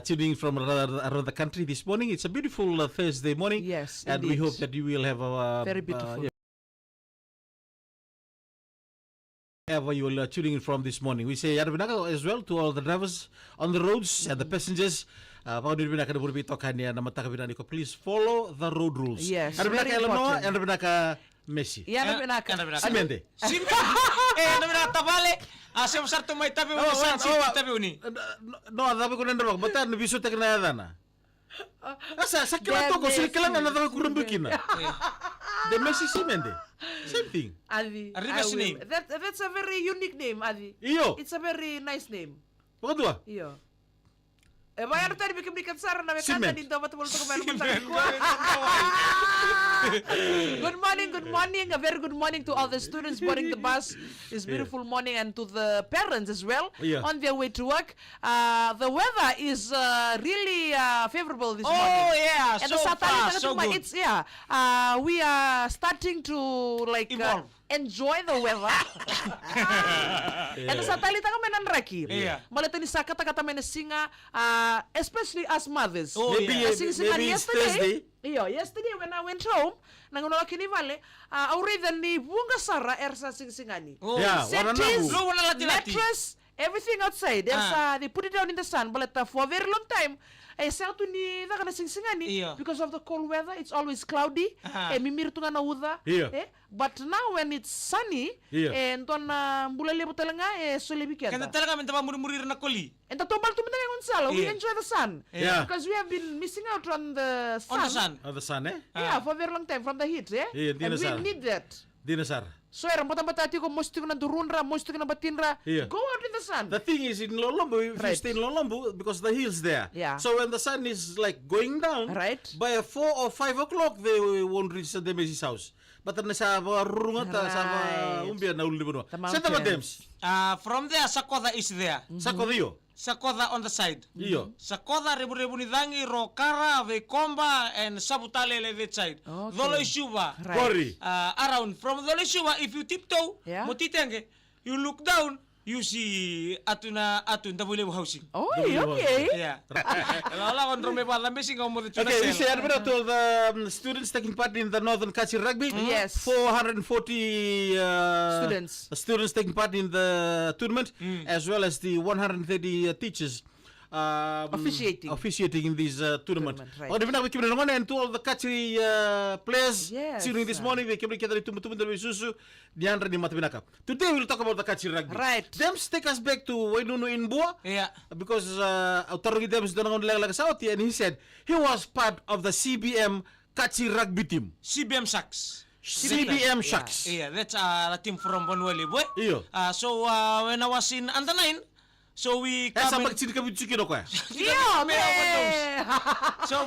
tuning from around the country this morning. It's a beautiful Thursday morning. Yes, and we indeed. hope that you will have a Very beautiful. wherever you are tuning in from this morning. We say Yarabinaga as well to all the drivers on the roads and the passengers. Please follow the road rules. Yes, Yarabinaga very Eleanor important. and Yarabinaga Messi. Yan ang pinaka. Simende. Simple. Namin tabale. Asam sarto may tabi mo sa tabi uni. No, sabi ko nandun wag. Bata nabiso tek na yada na. Asa sakila to ko sila na natawa kurang bikina. The Messi Simende. Same thing. Adi. Arriba's name. That's a very unique name, Adi. Iyo. It's a very nice name. Pakadua. Iyo. Bayar tadi bikin sarana na Cement. kanta din daw matulog ko meron Good morning. A very good morning to all the students boarding the bus. It's beautiful morning, and to the parents as well on their way to work. The weather is really favorable this morning. Oh yeah, And so far, so good. it's we are starting to like enjoy the weather. And sa tali tanga menan rakir. Yeah. Malita ni sa kata-kata menesinga, especially as mothers. Oh, Maybe it's Thursday. Yesterday when I went home, nangunawa kinivale, already ni bunga sara ersa sing-singani. Oh. Yeah, Settees, Lo wala lati-lati. mattress, everything outside. They put it down in the sun, but for a very long time, to ni na sing-singani Iya. because of the cold weather. It's always cloudy. Mimir tu nga nauda. Iya. But now when it's sunny, Iya. enton bulali mo talaga sulibi Kanta kita. talaga minta muri na koli. And totobal tu minta ngun sala. We Iya. enjoy the sun. Yeah. Because we have been missing out on the sun. On the sun. Oh, the sun, eh? Yeah, for a very long time from the heat, Iya, di and we nasar. need that. Dinasar. So, batati ko mosti ko na durunra, mosti ko na batinra. Iya. Go out in the sun. The thing is in Lolombo, if you Right. stay in Lolombo, because the hills there. Yeah. So when the sun is like going down, Right. by 4 or 5 o'clock, they won't reach the Messi's house. But then sa mga rurungata, sa mga Right. umbia na uli mo. The Senta ba mountains. Dems? From there, Sakoda is there. Sa Kodio. Sakoda on the side. Iyo. Sakoda rebu-rebu ni dangi Rokara, Vekomba, and Sabutale that side. Okay. Dolo Ishuba. Right. Kori. Around from Dolo Ishuba, if you tiptoe, Yeah. motitenge, you look down, you see atun Dabulebu housing. Oh, Double okay. Yeah. Lala kon rome pa lambe singa mo dito. Okay, we say to all the students taking part in the Northern Kachir Rugby. Yes. 440 Students taking part in the tournament, as well as the 130 teachers officiating in this tournament. Right. And to all the Kachiri players Yes, tuning this morning, we can today we'll talk about the Kachiri Rugby. Right. Dems take us back to Wainunu in Boa. Yeah. Because Authority Dems and he said he was part of the CBM Kachi Rugby team. CBM Sharks. CBM Sharks. Yeah, that's a team from Bonwele, boy. Iyo. So when I was in under 9, so we Eh, come sama kecil kami cuci dok ya. Yeah, So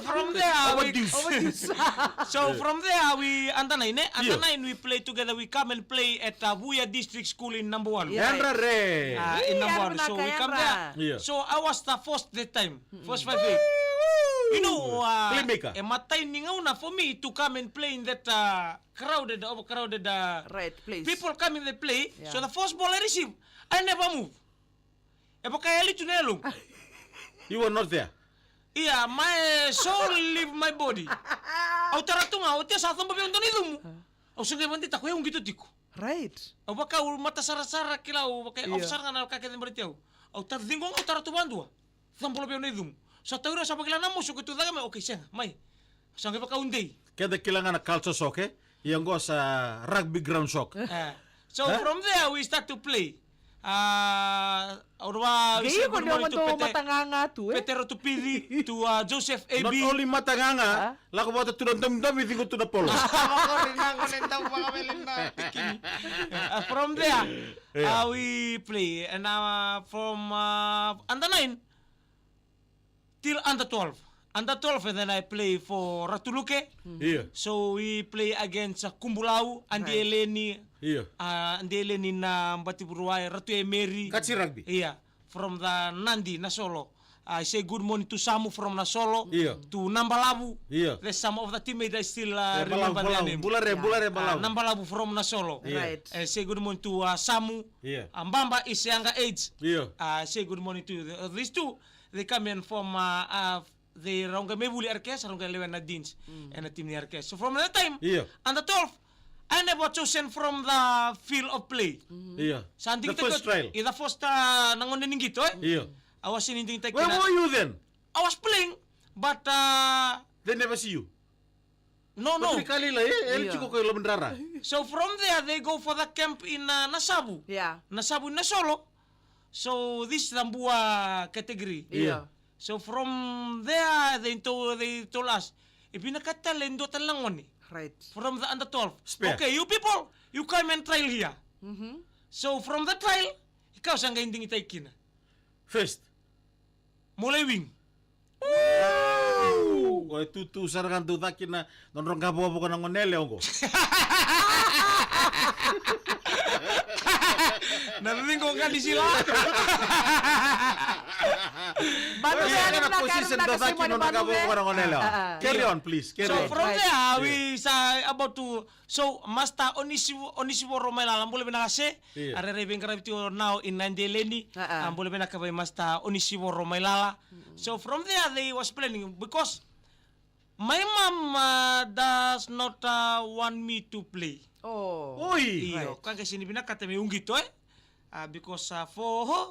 from there we under 9, under 9 we play together. We come and play at Buya District School in number 1. Yeah. Yandra re. In number 1. So we come there. Yeah. So I was the first that time. First 5 days. You know, Playmaker. matay ni ngauna for me to come and play in that crowded Right, please. people come in the play. Yeah. So the first ball I receive, I never move. Kaya litunelong. You were not there. Yeah, my soul leave my body. Au taratunga, au tia sa thamba biong tonidumu. Au sungay mandi takwe yung gitu tiku. Right. Au baka mata sara-sara kila au baka ofsar nga na kakete mbaritiao. Au tardingong au taratubandua. Thambolo biong nidumu. So taura sa pagila namo so kutu daga me okay senga, mai. Sangay baka undei. Kada kailangan na culture shock eh. Yang go sa rugby ground shock. So from there we start to play. Gaya ko naman to matanganga to Petero Tupiri to Joseph A.B. Not only matanganga, lako ba ito tunang-dam, itingo to na polo. From there, we play. And from under 9 till under 12. Under 12, and then I play for Ratuluke. Iya. So we play against Kumbulau, Andi Eleni, Iya. Andi Eleni na Mbatiburuay, Ratu Emery. Kachi rugby. Yeah, from the Nandi, Nasolo. I say good morning to Samu from Nasolo, Yeah. to Nambalabu. Yeah. There's some of the teammates I still remember their name. Bulare balau. Nambalabu from Nasolo. Right. I say good morning to Samu. Yeah. Mbamba is younger age. Yeah. I say good morning to these two. they come in from the Ronga Mebuli Arkes, Ronga Lewana Dins, and the team Arkes. So from that time, on the 12th, I never chosen from the field of play. The first trial. The first nangonin gito. I was in Inding. Where were you then? I was playing, but They never see you. no. So from there they go for the camp in Nasabu. Yeah. Nasabu in Nasolo. So this is Zambua category. Yeah. So from there they told us, if you nakata lendo talangoni Right. from the under 12. Spare. Okay, you people, you come and trial here. So from the trial, ikaw saan ka hindi itaikin? First. Mulai wing. Kau tu sarangan tu tak kena nonrong kabu bukan ngonele ongo. Narinig ko ka di sila. Baru Iya, saya kan nak position tu tak kena nonrong kabu bukan ngonele. Carry on please. Carry So on. from there we say about to Master Onisiwo Romela boleh binakase. Iya. Are rebeng karabiti now in Nandeleni. Boleh binakabay Master Onisiwo Romela. So from there they was planning because my mom does not want me to play. Oh. Oi. Iyo, kan kasi binakata may unggito because for her,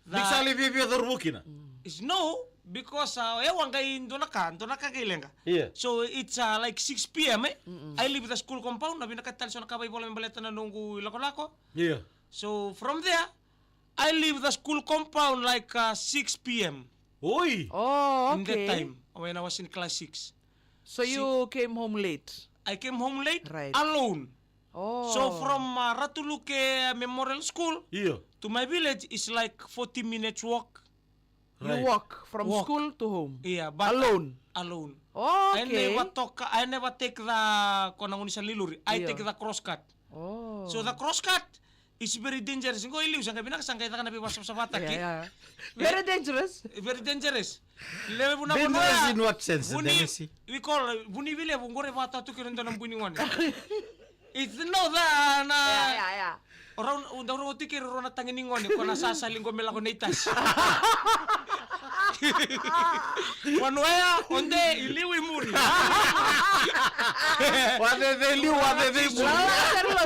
Miksali bibi dorbukina. is no, because ewan kay Donaka kailan ka. Iya. So it's like 6 p.m. I live the school compound, na binakatal so nakabay bola ng baleta na nunggu lako-lako. Iya. So from there, I leave the school compound like 6 p.m. Oi. Oh, in that okay. time when I was in class 6. So you came home late. I came home late Right. alone. Oh. So from Ratuluke Memorial School Iya. to my village is like 40 minutes walk. You walk from school to home. Yeah, but Alone. Alone. Oh, I okay. never take the konanguni sa liluri. I take the crosscut. Oh. So the crosscut is very dangerous. Ngo iliw sangkay binakasangkay ta ka nabi wasap sa batak. Yeah. Very dangerous. Very dangerous. Lele buna Dangerous in what sense? Buni, Demesi? we call buni vile bungore bata tu kirin tanam buni wan. It's no the na Yeah. orang undang tikir orang tangin ngon ko nasasaling ko mela ko naitas. Manuela onde iliwi muri. Wade they liu, wade they bu.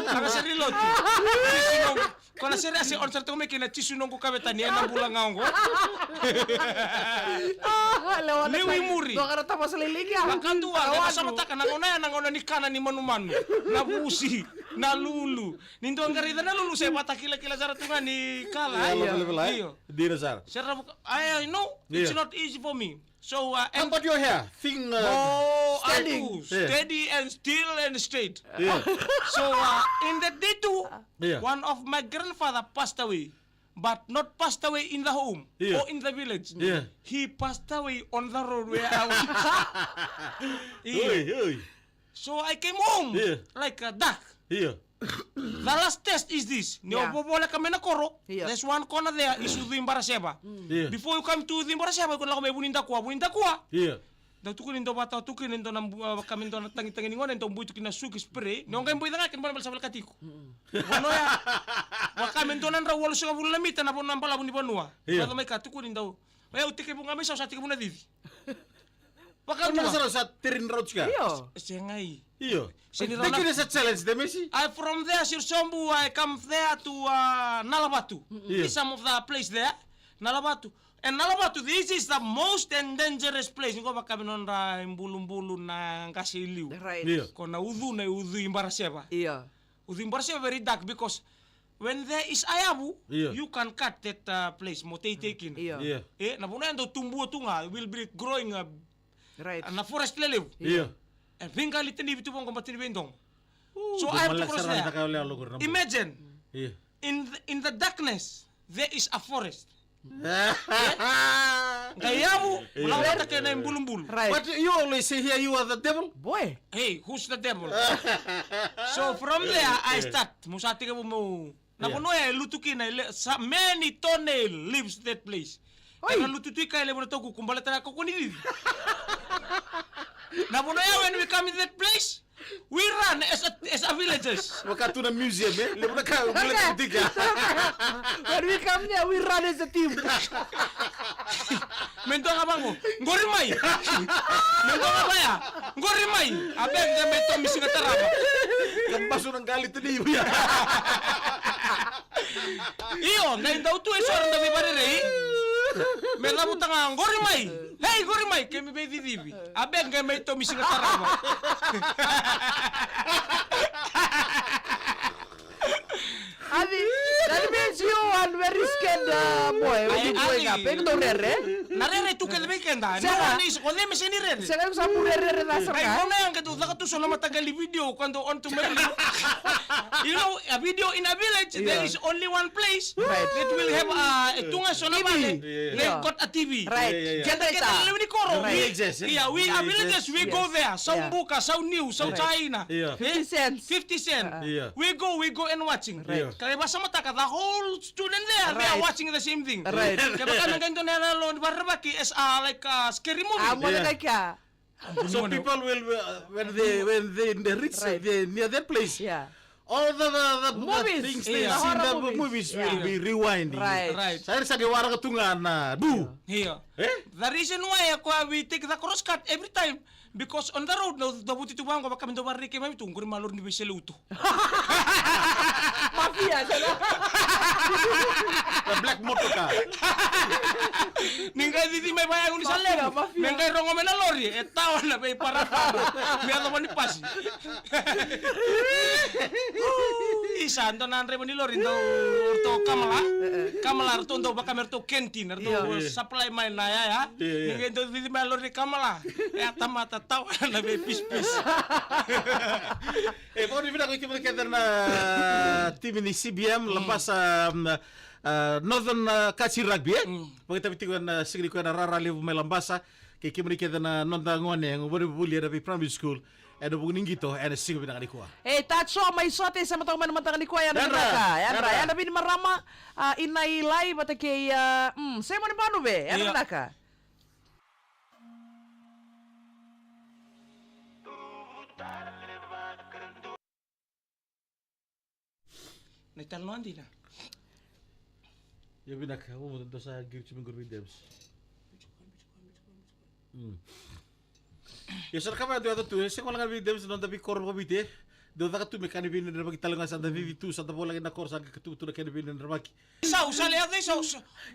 Para serilo tu. Kona seri ase on sarto me kina tisu nongo kabetani na bulang ngaongo. Liwi muri. Doa karo tapos liling ya. Makan tua, kaya sama tak nangona ni kana ni manu-manu. Na busi, na lulu. Nindo anggarida na lulu saya patah kila-kila zaratungan ni kala. Iyo. Dira sar. I know it's not easy for me. So How about your hair? Thing steady and still and straight. Yeah. So in that day too, Yeah. one of my grandfather passed away, but not passed away in the home Yeah. or in the village. Yeah. He passed away on the road where I was. Yeah. Oi. So I came home Yeah. like a duck. Iya. The last test is this. Yeah. Bobola kami na koro. Yeah. There's one corner there is Udhim Baraseba. Yeah. Before you come to Udhim Baraseba, kung lang may buninda kuha. Iya. Daw tukunin daw bata, tukunin daw ng kami daw tangi-tangi ningon, daw buhay tukin na suki spray. Nung kayo buhay na nga, kinabala sa balkatiko. Ano ya? Kami daw nang rawal sa kabula lamita na po nang palabon ni Banua. Yeah. Bato may katukunin daw. Ay, utik po nga may sa usatik mo na didi. Baka Ano dua. sa sa tirin roads ka? Iyo. Siya nga eh. Iya. Sinira Dikira sa challenge Demesi. From there, Sir Sombu, I come there to Nalabatu. Yeah. Some of the place there, Nalabatu. And Nalabatu, this is the most and dangerous place. Ngo baka minon ra imbulum-bulun na kasiliw. Right. Iya. Ko na udu imbaraseba. Iya. Udu imbaraseba very dark because when there is ayabu, Yeah. you can cut that place. Mo taken. Iya. Iya. Na puno yan daw tumbuo tunga will be growing Right. na forest lelew. Iya. And pingali tindi bitu pong kombatin bentong. So I have to cross there. Imagine. Iya. In the darkness, there is a forest. Kaya mo, wala ka kaya na yung bulong-bulong. Right. But you always say here you are the devil. Boy. Hey, who's the devil? So from there, I start. Musati ka mo. Napuno lutukin na many toenail lives that place. Kaya lututuin ka mo na to kukumbala tayo ko kunili. Napuno when we come in that place, we run as a villagers. Waktu na museum lebih ka boleh tiga. When we come there, we run as a team. Mento ngabango. Ngorimai. Mento ngabaya. Ngorimai. Abeng na mento misinga taraba. Kembasu ng galit ni ya. Iyo, ngayon daw tu esorang dabi barere. Mela butanga ngorimai. Hey ngorimai, kemi be vivi. Abeng na mento misinga taraba. Adi, that means you are very scared boy. When you growing up, you don't rere. Narere tu ke debe kenda. No Saka. one is on them is any rere. Sekarang sapu rere na Ay, sarka. kung na yan, katuta ka na matagali video quando on to memory. You know, a video in a village, there is only one place. Right. It will have a tunga sonamale. Yeah. They've got a TV. Right. Kita alam ni Koro. Right. We exist, eh? Yeah, we are villagers. We go there. Some Yeah. Buka, some New, some China. Yeah. 50 cents. 50 cent. Yeah. We go and watching. Right. Kaya basta mataka, the whole student there, they are Right. watching the same thing. Right. Kaya baka nang ganito na nalon, barbaki as like a scary movie. Amo na Yeah. kaya. So people will when they reach Right. near that place. Yeah. All the Movies. things they Yeah. see in the Horror movies movies. will be rewinding. Right. Right. Saya sa gewara ka tunga na bu. Here. Eh? The reason why we take the crosscut every time because on the road no dabuti tu bango baka mendo barri ke mami tunggur malur ni besele uto. Mafia sana. The black motor car. Ningai didi mai bayang ni Mafia, sale. mafia. Ningai rongo mena lori etawa na be para. Mi ato mani pasi. Isa anto nanre mani lori ndo urto kamala. Kamala urto ndo baka merto kentin urto Iya. supply mai na ya. Iya. Ningai ndo didi mai lori kamala. Eta mata tawa na be pis. Pau ni vina ko ikimul keder na tim ni CBM lepas Northern Kachi Rugby Pagka tapi tikuan sigri ko na rara live may lambasa kay kimul keder na nonda ngone ang uburi buli na primary school Edo bukuning gitu, ada sing binang di kuah. Tacho may sote sa matang manang ni kuya na Yanra, ka. yanra. Yan bin marama inailay bata kay say mo ni paano be? Yan Iya. na ka. Naitalon din na. Ya binak, ako mo to sa Girchi Minggur Videos. Ya sir kama tu tu, saya kalau nggak videos nonton tapi kor babite. Do tak tu mekani bin na bagi talungan sa David tu sa bola na kor sa ketu tu na kani bin na bagi. Sa usali ate sa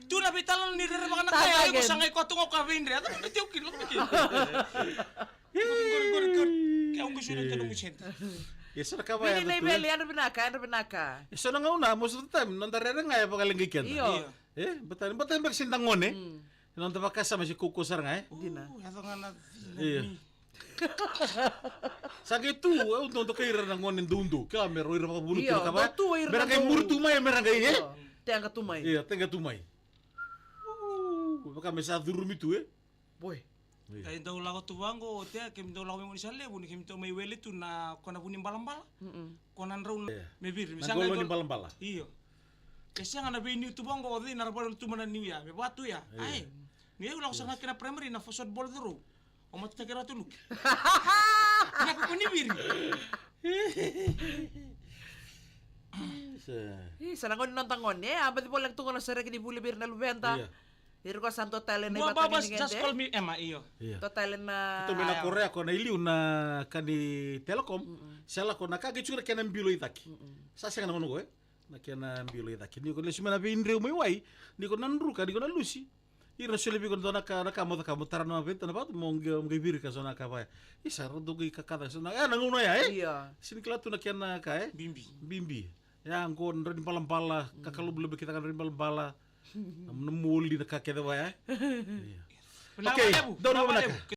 tu na bitalon ni rere mga nakaya ko sa ngay ko tungo ka vindre ate ito kin lo kin. Gor. Kaya ang gusto nito ng sente. Ya sir kama Bini na ya tu. ibeli yan binaka. Ya so nga una most of the time nonton rere nga ya pagaling gikan. Iyo. Betul magsindang eh. Nonton baka sa masih kukusar nga eh. Hindi na. Ito nga na. Iya. Sakit tu, untuk kira nang ngonin dundo, kaya meron ira makabulut Iya, ka ba? batu ira Merang kay makabulut. murtumay, merang kay eh. Tiang katumay. Iya, tengah tumay. Baka may sa durum itu eh. Boy. Kaya daw lago tuwango te kim daw lago mo ni sale buni kim to may wele tu na kona bunim balambala. Konan raw mebir Nagolo ni balambala. Iyo. Kasi nga na be new tuwango odi na rabal tu mana new ya. Be batu ya. Ay. Ni ulang sa kina primary na football duro. O matakira tuluk. Nya ko ni biri. Sanangon nontangon abad po lang tungo na sa reki di bulibir na lubenta. Iya. Iro ko santo talen na Gua iba babas just call me Emma iyo. Iya. To talen na. Ito mena Korea ko na iliw na kani Telecom. Sala ko nakagi chura kana mbilo itaki. Sa nga naman ko eh. Na kana mbilo itaki. Ni ko lesima na bin rew may way. Ni ko nanru ka, ni ko nalusi. Ira sule bi ko na mo ka mo taran na benta na ba mo ngibiri ka so na ka ba. Isa ro dogi ka kada so na nanguna ya eh. Iya. Sinikla tu na kana ka eh. Bimbi. Ya angkon rin palambala, kakalub kita kan rin palambala. Namuli na kakeda ba ya. Wala Okay, wala bu. daw na Wala muna wala ka. bu.